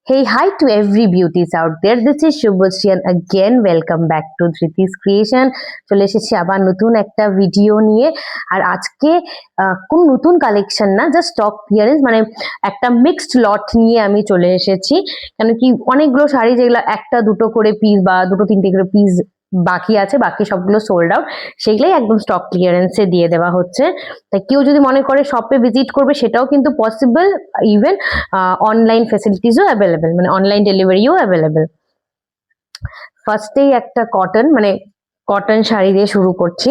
Hey, hi to every beauties out there. This is Shubhashree and again welcome back to Dhriti's Creation. চলে এসেছি আবার নতুন একটা video নিয়ে। আর আজকে কোন নতুন কালেকশন না, জাস্ট স্টক ক্লিয়ারেন্স, মানে একটা মিক্সড লট নিয়ে আমি চলে এসেছি। কেন কি অনেকগুলো শাড়ি যেগুলো একটা দুটো করে পিস বা দুটো তিনটে করে পিস বাকি আছে, বাকি সবগুলো সোল্ড আউট, সেগুলোই একদম স্টক ক্লিয়ারেন্সে দিয়ে দেওয়া হচ্ছে। তাই কেউ যদি মনে করে শপে ভিজিট করবে সেটাও কিন্তু পসিবল, ইভেন অনলাইন ফেসিলিটিসও অ্যাভেলেবেল, মানে অনলাইন ডেলিভারিও অ্যাভেলেবেল। ফার্স্টেই একটা কটন, মানে কটন শাড়ি দিয়ে শুরু করছি।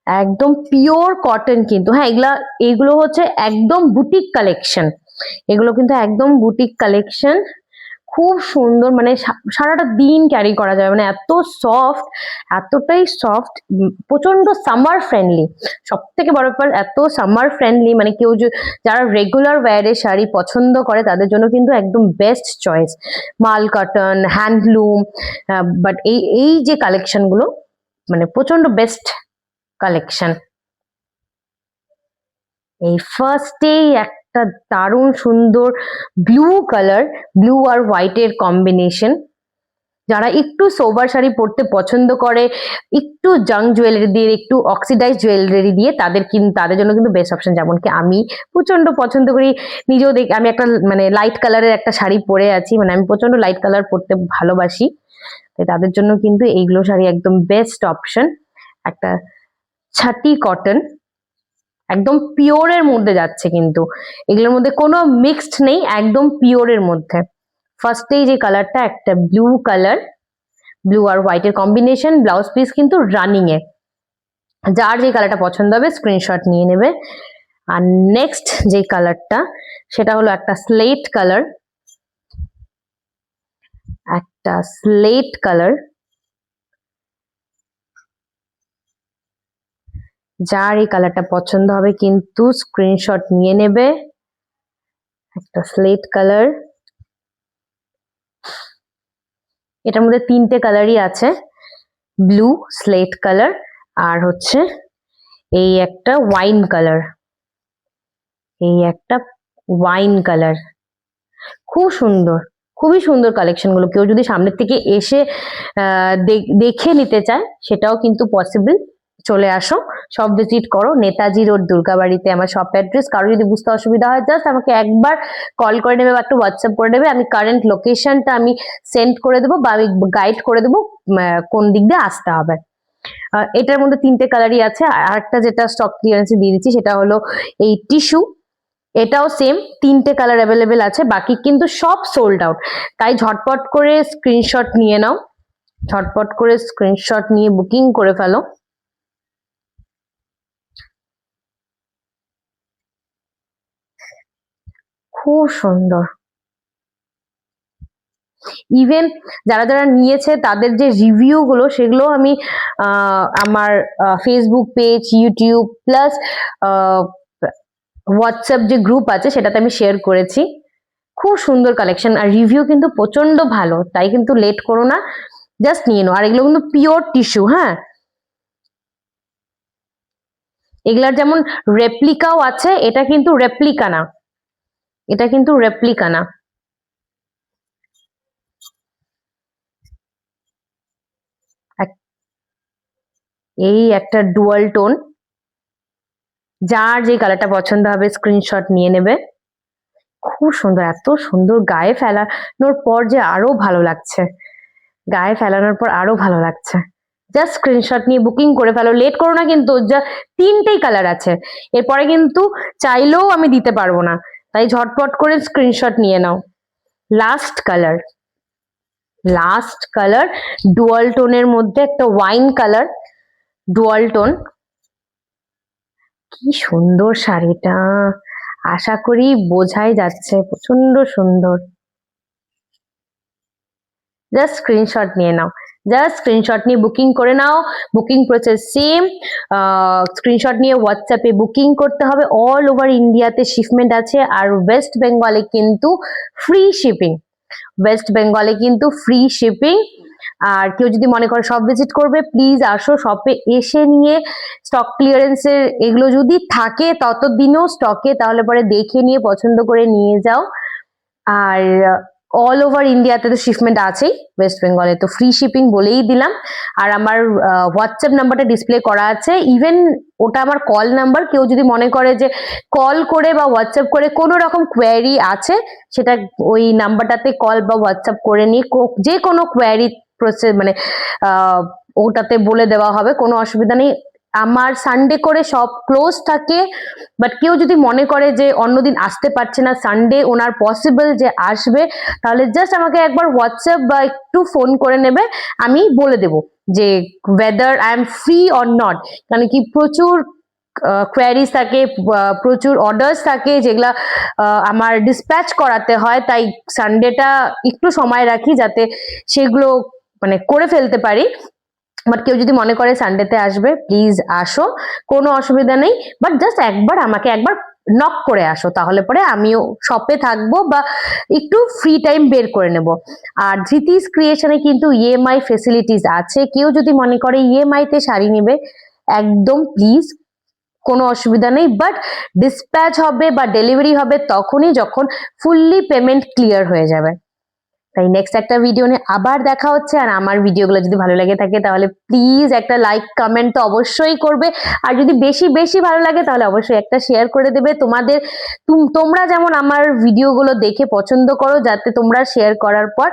একদম পিওর কটন, কিন্তু হ্যাঁ এগুলো হচ্ছে একদম বুটিক কালেকশন। এগুলো কিন্তু একদম বুটিক কালেকশন, খুব সুন্দর, মানে সারাটা দিন ক্যারি করা যায়, মানে এত সফট, এতটাই সফট, প্রচন্ড সামার ফ্রেন্ডলি। সব থেকে বড় ব্যাপার এত সামার ফ্রেন্ডলি, মানে কেউ যারা রেগুলার ওয়্যারে শাড়ি পছন্দ করে তাদের জন্য কিন্তু একদম বেস্ট চয়েস। মাল কটন, হ্যান্ডলুম, বাট এই যে কালেকশন গুলো মানে প্রচন্ড বেস্ট কালেকশন। এই ফার্স্টেই একটা দারুণ সুন্দর ব্লু কালার, ব্লু আর হোয়াইটের কম্বিনেশন। যারা একটু সোবার শাড়ি পরতে পছন্দ করে, একটু জাং জুয়েলারি দিয়ে, একটু অক্সিডাইজ জুয়েলারি দিয়ে, তাদের জন্য কিন্তু বেস্ট অপশন। যেমন কি আমি প্রচন্ড পছন্দ করি, নিজেও আমি একটা মানে লাইট কালারের একটা শাড়ি পরে আছি, মানে আমি প্রচন্ড লাইট কালার পরতে ভালোবাসি, তাই তাদের জন্য কিন্তু এইগুলো শাড়ি একদম বেস্ট অপশন। একটা ছাটি কটন, একদম পিওরের মধ্যে যাচ্ছে, কিন্তু এগুলোর মধ্যে কোনো মিক্সড নেই, একদম পিওরের মধ্যে। ফার্স্টেই যে কালারটা একটা ব্লু কালার, ব্লু আর হোয়াইটের কম্বিনেশন, ব্লাউজ পিস কিন্তু রানিং এ। যার যে কালারটা পছন্দ হবে স্ক্রিনশট নিয়ে নেবে। আর নেক্সট যে কালারটা সেটা হলো একটা স্লেট কালার, একটা স্লেট কালার। যার এই কালারটা পছন্দ হবে কিন্তু স্ক্রিনশট নিয়ে নেবে। একটা স্লেট কালার, এটার মধ্যে তিনটে কালারই আছে, ব্লু, স্লেট কালার আর হচ্ছে এই একটা ওয়াইন কালার। এই একটা ওয়াইন কালার, খুব সুন্দর, খুবই সুন্দর কালেকশন গুলো। কেউ যদি সামনের থেকে এসে দেখে নিতে চায় সেটাও কিন্তু পসিবল। চলে আসো, সব ভিজিট করো। নেতাজি রোড, দুর্গাবাড়িতে আমার শপ অ্যাড্রেস। কারো যদি বুঝতে অসুবিধা হয় জাস্ট আমাকে একবার কল করে নেবে বা একটু হোয়াটসঅ্যাপ করে নেবে, আমি কারেন্ট লোকেশনটা আমি সেন্ড করে দেবো বা আমি গাইড করে দেবো কোন দিক দিয়ে আসতে হবে। এটার মধ্যে তিনটে কালারই আছে। আর একটা যেটা স্টক ক্লিয়ারেন্সে দিয়ে দিচ্ছি সেটা হলো এই টিস্যু, এটাও সেম, তিনটে কালার অ্যাভেলেবেল আছে, বাকি কিন্তু সব সোল্ড আউট। তাই ঝটপট করে স্ক্রিনশট নিয়ে নাও, ঝটপট করে স্ক্রিনশট নিয়ে বুকিং করে ফেলো। খুব সুন্দর। ইভেন যারা যারা নিয়েছে তাদের যে রিভিউ গুলো সেগুলো আমি আমার Facebook page, YouTube plus WhatsApp যে গ্রুপ আছে সেটাতে আমি শেয়ার করেছি। খুব সুন্দর কালেকশন আর রিভিউ কিন্তু প্রচন্ড ভালো, তাই কিন্তু লেট করো না, জাস্ট নিয়ে নাও। আর এগুলো কিন্তু পিওর টিস্যু, হ্যাঁ, এগুলার যেমন রেপ্লিকাও আছে, এটা কিন্তু রেপ্লিকা না, এটা কিন্তু রেপ্লিকা না। এই একটা ডুয়াল টোন, যার যে কালারটা পছন্দ হবে স্ক্রিনশট নিয়ে নেবে। খুব সুন্দর, এত সুন্দর, গায়ে ফেলানোর পর যে আরো ভালো লাগছে, গায়ে ফেলানোর পর আরো ভালো লাগছে। জাস্ট স্ক্রিনশট নিয়ে বুকিং করে ফেলো, লেট করো না কিন্তু। যা তিনটেই কালার আছে, এরপরে কিন্তু চাইলেও আমি দিতে পারবো না, তাই ঝটপট করে স্ক্রিনশট নিয়ে নাও। Last colour, last colour dual টোনের মধ্যে একটা ওয়াইন কালার, ডুয়াল টোন। কি সুন্দর শাড়িটা, আশা করি বোঝাই যাচ্ছে, প্রচন্ড সুন্দর। জাস্ট স্ক্রিনশট নিয়ে নাও, জাস্ট স্ক্রিনশট নিয়ে বুকিং করে নাও। বুকিং প্রসেস সেম, স্ক্রিনশট নিয়ে হোয়াটসঅ্যাপে বুকিং করতে হবে। অল ওভার ইন্ডিয়াতে শিপমেন্ট আছে, আর ওয়েস্ট বেঙ্গলে কিন্তু ফ্রি শিপিং, ওয়েস্ট বেঙ্গলে কিন্তু ফ্রি শিপিং। আর কেউ যদি মনে করে সব ভিজিট করবে, প্লিজ আসো শপে এসে নিয়ে স্টক ক্লিয়ারেন্সের এগুলো যদি থাকে ততদিনও স্টকে, তাহলে পরে দেখে নিয়ে পছন্দ করে নিয়ে যাও। আর অল ওভার ইন্ডিয়াতে তো শিপমেন্ট আছেই, ওয়েস্ট বেঙ্গলে তো ফ্রি শিপিং বলেই দিলাম। আর আমার হোয়াটসঅ্যাপ নাম্বারটা ডিসপ্লে করা আছে, ইভেন ওটা আমার কল নাম্বার। কেউ যদি মনে করে যে কল করে বা হোয়াটসঅ্যাপ করে কোনো রকম কোয়ারি আছে, সেটা ওই নাম্বারটাতে কল বা হোয়াটসঅ্যাপ করে নিয়ে যে কোনো কোয়ারি প্রসেস মানে ওটাতে বলে দেওয়া হবে, কোনো অসুবিধা নেই। আমার সানডে করে সব ক্লোজ থাকে, বাট কেউ যদি মনে করে যে অন্যদিন আসতে পারছে না, সানডে ওনার পসিবল যে আসবে, তাহলে জাস্ট আমাকে একবার হোয়াটসঅ্যাপ বা একটু ফোন করে নেবে, আমি বলে দেব যে weather I am free or not. কারণ কি প্রচুর কোয়ারিজ থাকে, প্রচুর অর্ডার্স থাকে যেগুলা আমার ডিসপ্যাচ করাতে হয়, তাই সানডেটা একটু সময় রাখি যাতে সেগুলো মানে করে ফেলতে পারি। বাট কেউ যদি মনে করে সানডেতে আসবে, প্লিজ আসো, কোনো অসুবিধা নেই। বাট জাস্ট আমাকে একবার নক করে আসো, তাহলে পরে আমিও শপে থাকবো বা একটু ফ্রি টাইম বের করে নেব। আর ধৃতিস ক্রিয়েশনে কিন্তু ইএমআই ফেসিলিটিস আছে, কেউ যদি মনে করে ইএমআই তে শাড়ি নেবে, একদম প্লিজ কোনো অসুবিধা নেই। বাট ডিসপ্যাচ হবে বা ডেলিভারি হবে তখনই যখন ফুললি পেমেন্ট ক্লিয়ার হয়ে যাবে। তাই নেক্সট একটা ভিডিও নিয়ে আবার দেখা হচ্ছে। আর আমার ভিডিওগুলো যদি ভালো লাগে থাকে তাহলে প্লিজ একটা লাইক কমেন্ট তো অবশ্যই করবে, আর যদি বেশি বেশি ভালো লাগে তাহলে অবশ্যই একটা শেয়ার করে দেবে। তোমরা যেমন আমার ভিডিওগুলো দেখে পছন্দ করো, যাতে তোমরা শেয়ার করার পর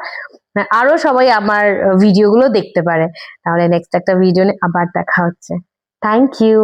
আরো সবাই আমার ভিডিওগুলো দেখতে পারে। তাহলে নেক্সট একটা ভিডিও নিয়ে আবার দেখা হচ্ছে। Thank you.